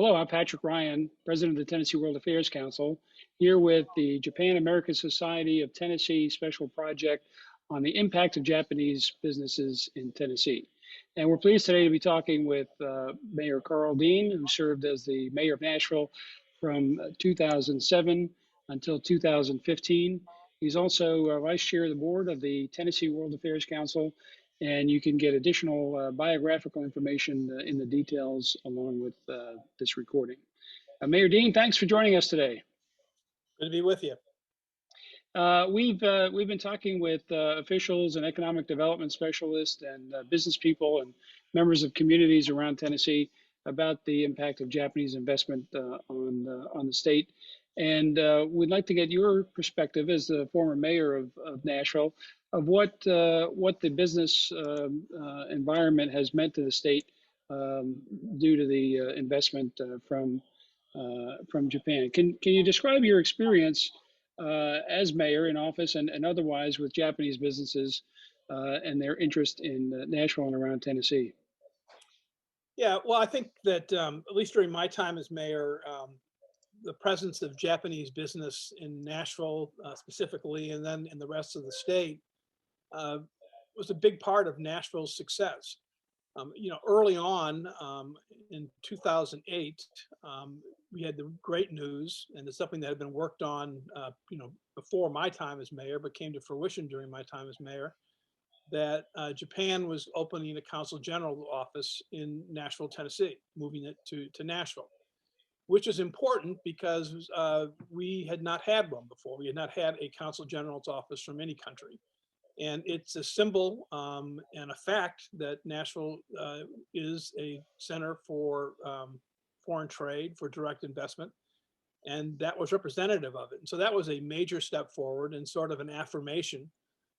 Hello, I'm Patrick Ryan, President of the Tennessee World Affairs Council, here with the Japan American Society of Tennessee Special Project on the impact of Japanese businesses in Tennessee. And we're pleased today to be talking with Mayor Karl Dean, who served as the mayor of Nashville from 2007 until 2015. He's also vice chair of the board of the Tennessee World Affairs Council, and you can get additional biographical information in the details along with this recording. Mayor Dean, thanks for joining us today. Good to be with you. We've been talking with officials and economic development specialists and business people and members of communities around Tennessee about the impact of Japanese investment on the state. And we'd like to get your perspective as the former mayor of Nashville of what the business environment has meant to the state due to the investment from Japan. Can you describe your experience as mayor in office and otherwise with Japanese businesses and their interest in Nashville and around Tennessee? Yeah, well, I think that at least during my time as mayor, the presence of Japanese business in Nashville specifically, and then in the rest of the state, was a big part of Nashville's success. Early on in 2008, we had the great news, and it's something that had been worked on, before my time as mayor, but came to fruition during my time as mayor, that Japan was opening a consul general office in Nashville, Tennessee, moving it to Nashville, which is important because we had not had one before. We had not had a consul general's office from any country. And it's a symbol and a fact that Nashville is a center for foreign trade, for direct investment, and that was representative of it. And so that was a major step forward and sort of an affirmation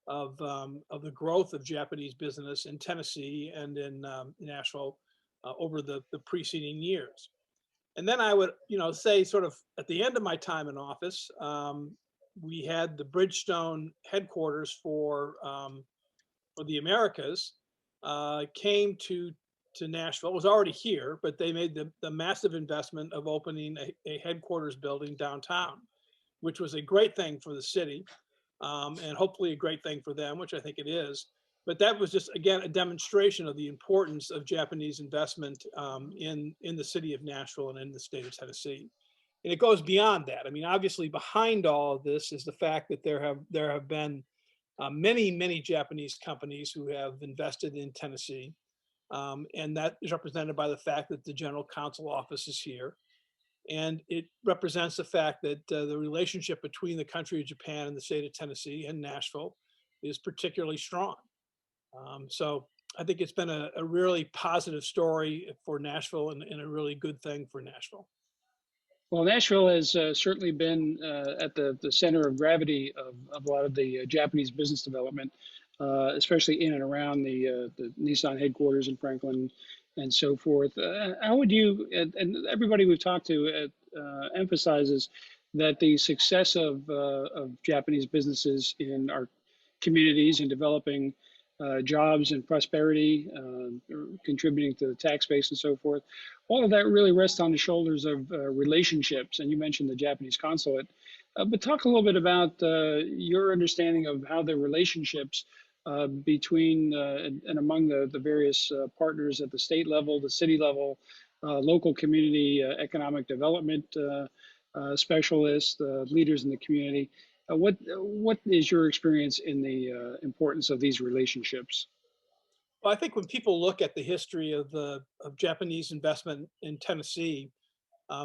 of the growth of Japanese business in Tennessee and in Nashville over the preceding years. And then I would, say sort of at the end of my time in office, we had the Bridgestone headquarters for the Americas came to Nashville. It was already here, but they made the massive investment of opening a headquarters building downtown, which was a great thing for the city and hopefully a great thing for them, which I think it is. But that was just, again, a demonstration of the importance of Japanese investment in the city of Nashville and in the state of Tennessee. And it goes beyond that. I mean, obviously, behind all of this is the fact that there have been many Japanese companies who have invested in Tennessee, and that is represented by the fact that the General Counsel office is here, and it represents the fact that the relationship between the country of Japan and the state of Tennessee and Nashville is particularly strong. So I think it's been a really positive story for Nashville and a really good thing for Nashville. Well, Nashville has certainly been at the center of gravity of a lot of the Japanese business development, especially in and around the Nissan headquarters in Franklin and so forth. How would you, and everybody we've talked to emphasizes that the success of Japanese businesses in our communities and developing jobs and prosperity, contributing to the tax base and so forth. All of that really rests on the shoulders of relationships. And you mentioned the Japanese consulate. But talk a little bit about your understanding of how the relationships between and among the various partners at the state level, the city level, local community economic development specialists, leaders in the community. What is your experience in the importance of these relationships? Well, I think when people look at the history of Japanese investment in Tennessee,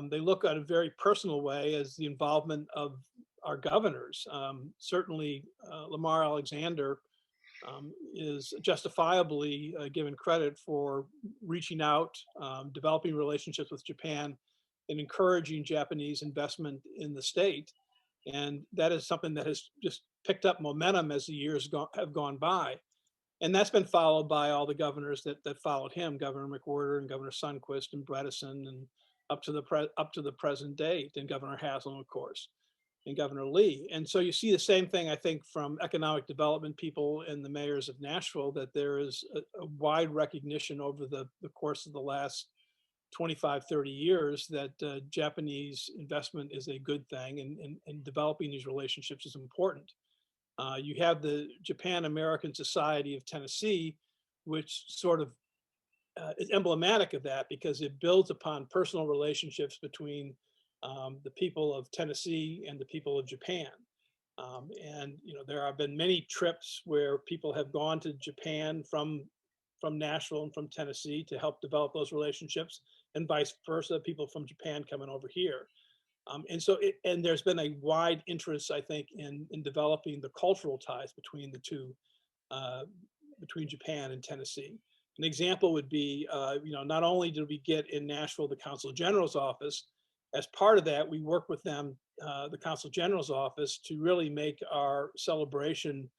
they look at a very personal way as the involvement of our governors. Certainly, Lamar Alexander is justifiably given credit for reaching out, developing relationships with Japan, and encouraging Japanese investment in the state. And that is something that has just picked up momentum as the years have gone by. And that's been followed by all the governors that followed him, Governor McWhorter and Governor Sundquist and Bredesen, and up to the present date, and Governor Haslam, of course, and Governor Lee. And so you see the same thing, I think, from economic development people and the mayors of Nashville, that there is a wide recognition over the course of the last 25, 30 years that Japanese investment is a good thing, and developing these relationships is important. You have the Japan American Society of Tennessee, which sort of is emblematic of that because it builds upon personal relationships between the people of Tennessee and the people of Japan. And there have been many trips where people have gone to Japan from Nashville and from Tennessee to help develop those relationships, and vice versa, people from Japan coming over here. And there's been a wide interest, I think, in developing the cultural ties between the two, between Japan and Tennessee. An example would be, not only did we get in Nashville the Consul General's office, as part of that, we work with them, the Consul General's office, to really make our celebration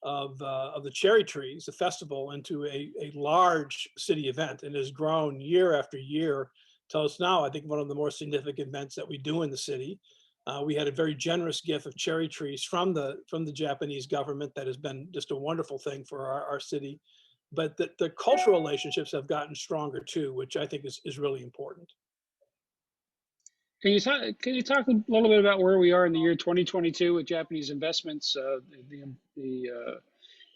of the cherry trees, the festival, into a large city event, and has grown year after year till it's now, I think, one of the more significant events that we do in the city. We had a very generous gift of cherry trees from the Japanese government that has been just a wonderful thing for our city. But the cultural relationships have gotten stronger too, which I think is really important. Can you talk a little bit about where we are in the year 2022 with Japanese investments, the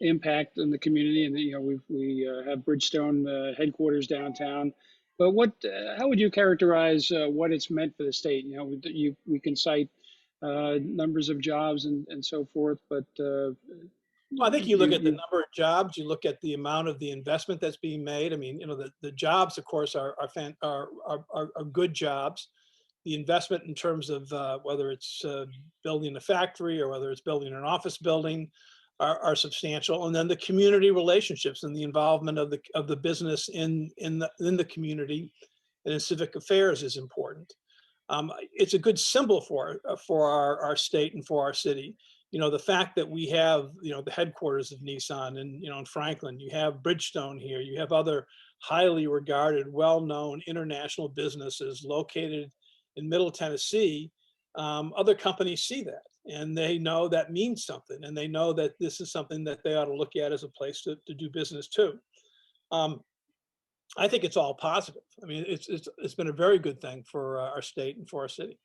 impact in the community, and we have Bridgestone headquarters downtown. But how would you characterize what it's meant for the state? We can cite numbers of jobs and so forth, but Well, I think you look at the number of jobs, you look at the amount of the investment that's being made. I mean, the jobs, of course, are good jobs. The investment in terms of whether it's building a factory or whether it's building an office building are substantial. And then the community relationships and the involvement of the business in the community and in civic affairs is important. It's a good symbol for our state and for our city. The fact that we have, the headquarters of Nissan and, in Franklin, you have Bridgestone here, you have other highly regarded, well-known international businesses located in Middle Tennessee. Other companies see that, and they know that means something, and they know that this is something that they ought to look at as a place to do business too. I think it's all positive. I mean, it's been a very good thing for our state and for our city.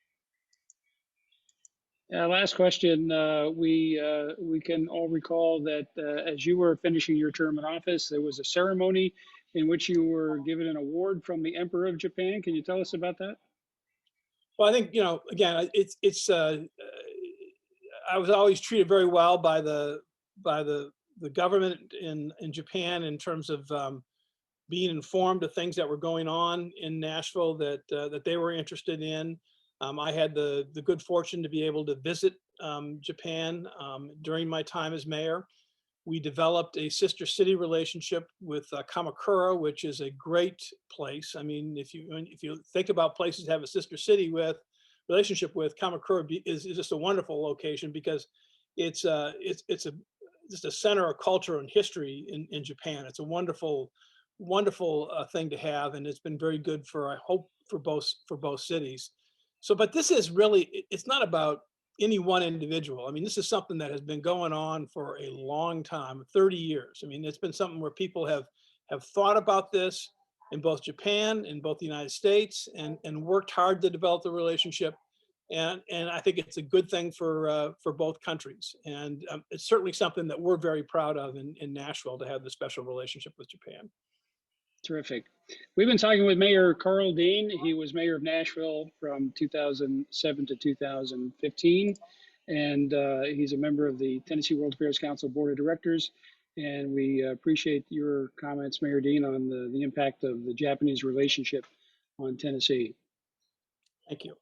Last question. We can all recall that as you were finishing your term in office, there was a ceremony in which you were given an award from the Emperor of Japan. Can you tell us about that? Well, I think, again, it's I was always treated very well by the government in Japan in terms of being informed of things that were going on in Nashville that they were interested in. I had the good fortune to be able to visit Japan during my time as mayor. We developed a sister city relationship with Kamakura, which is a great place. I mean, if you think about places to have a sister city relationship with, Kamakura is just a wonderful location because it's just a center of culture and history in Japan. It's a wonderful thing to have, and it's been very good I hope for both cities. So, but this is really, it's not about any one individual. I mean, this is something that has been going on for a long time, 30 years. I mean, it's been something where people have thought about this in both Japan, in both the United States, and worked hard to develop the relationship. And I think it's a good thing for both countries. And it's certainly something that we're very proud of in Nashville, to have the special relationship with Japan. Terrific. We've been talking with Mayor Karl Dean. He was mayor of Nashville from 2007 to 2015, and he's a member of the Tennessee World Affairs Council Board of Directors. And we appreciate your comments, Mayor Dean, on the impact of the Japanese relationship on Tennessee. Thank you.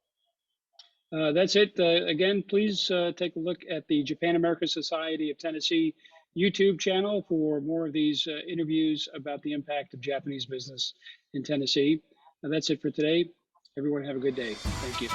That's it. Again, please take a look at the Japan American Society of Tennessee YouTube channel for more of these interviews about the impact of Japanese business in Tennessee. That's it for today. Everyone have a good day. Thank you.